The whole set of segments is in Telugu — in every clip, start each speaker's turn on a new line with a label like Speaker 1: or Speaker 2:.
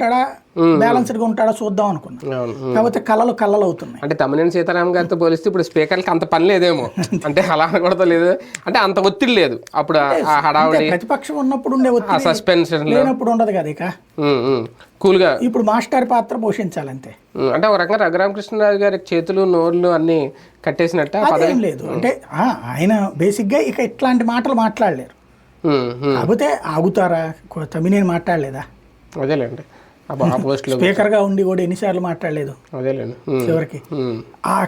Speaker 1: ఉంటాడా బ్యాలెన్స్డ్ గా ఉంటాడా చూద్దాం అనుకున్నా. కాకపోతే కళ్ళలు అవుతున్నాయి.
Speaker 2: అంటే తమ్మినేని సీతారాం గారితో పోలిస్తే ఇప్పుడు స్పీకర్కి అంత పని లేదేమో, అంటే అలా అనకూడదు లేదు, అంటే అంత ఒత్తిడి లేదు అప్పుడు. ఆ హడావుడి
Speaker 1: ప్రతిపక్షం ఉన్నప్పుడు ఉండే ఒత్తిడి
Speaker 2: సస్పెన్షన్
Speaker 1: లేనప్పుడు ఉండదు కదా. ఇక
Speaker 2: కూల్గా
Speaker 1: ఇప్పుడు మాస్టర్ పాత్ర పోషించాలంతే.
Speaker 2: అంటే ఒక రకంగా రఘురామకృష్ణరాజు గారి చేతులు నోర్లు అన్ని కట్టేసినట్ట
Speaker 1: అదేం లేదు. అంటే ఆయన బేసిక్ గా ఇక ఇట్లాంటి మాటలు మాట్లాడలేరు. కాకపోతే ఆగుతారా? తమ్మినేని మాట్లాడలేదా?
Speaker 2: అదేలేండి.
Speaker 1: స్పీకర్ గా ఉండి కూడా ఎన్నిసార్లు మాట్లాడలేదు చివరికి.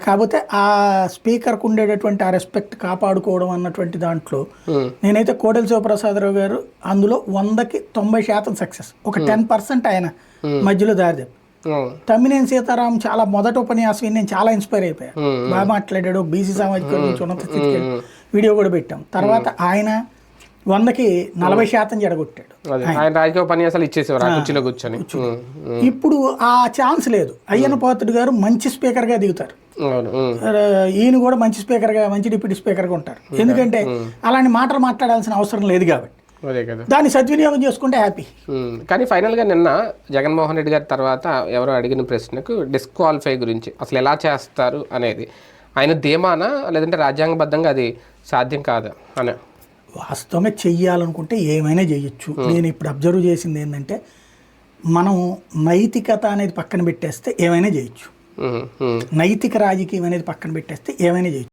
Speaker 1: కాకపోతే ఆ స్పీకర్ కు ఉండేటటువంటి ఆ రెస్పెక్ట్ కాపాడుకోవడం అన్నటువంటి దాంట్లో నేనైతే కోడెల శివప్రసాదరావు గారు అందులో 100కి 90% సక్సెస్. ఒక 10% ఆయన మధ్యలో దారి. తమ్మినేని సీతారాం చాలా మొదటి ఉపన్యాసం నేను చాలా ఇన్స్పైర్ అయిపోయా. బాగా మాట్లాడాడు. బీసీ సామాజిక నుంచి ఉన్నత స్థితికి వీడియో కూడా పెట్టాం. తర్వాత ఆయన 100కి 40% జడగొట్టాడు.
Speaker 2: ఆయన రాజకీయ ఉపన్యాసాలు ఇచ్చేసేవారు కుర్చీలో కూర్చొని.
Speaker 1: ఇప్పుడు ఆ ఛాన్స్ లేదు. అయ్యన్న పాత్రుడు గారు మంచి స్పీకర్ గా దిగుతారు. ఈయన కూడా మంచి స్పీకర్ గా, మంచి డిప్యూటీ స్పీకర్ గా ఉంటారు. ఎందుకంటే అలాంటి మాటలు మాట్లాడాల్సిన అవసరం లేదు కాబట్టి.
Speaker 2: అదే కదా,
Speaker 1: దాన్ని సద్వినియోగం చేసుకుంటే హ్యాపీ.
Speaker 2: కానీ ఫైనల్గా నిన్న జగన్మోహన్ రెడ్డి గారి తర్వాత ఎవరో అడిగిన ప్రశ్నకు డిస్క్వాలిఫై గురించి అసలు ఎలా చేస్తారు అనేది ఆయన ధీమానా, లేదంటే రాజ్యాంగబద్ధంగా అది సాధ్యం కాదా అని?
Speaker 1: వాస్తవమే చెయ్యాలనుకుంటే ఏమైనా చేయొచ్చు. నేను ఇప్పుడు అబ్జర్వ్ చేసింది ఏంటంటే మనం నైతికత అనేది పక్కన పెట్టేస్తే ఏమైనా చేయొచ్చు. నైతిక రాజకీయం అనేది పక్కన పెట్టేస్తే ఏమైనా చేయొచ్చు.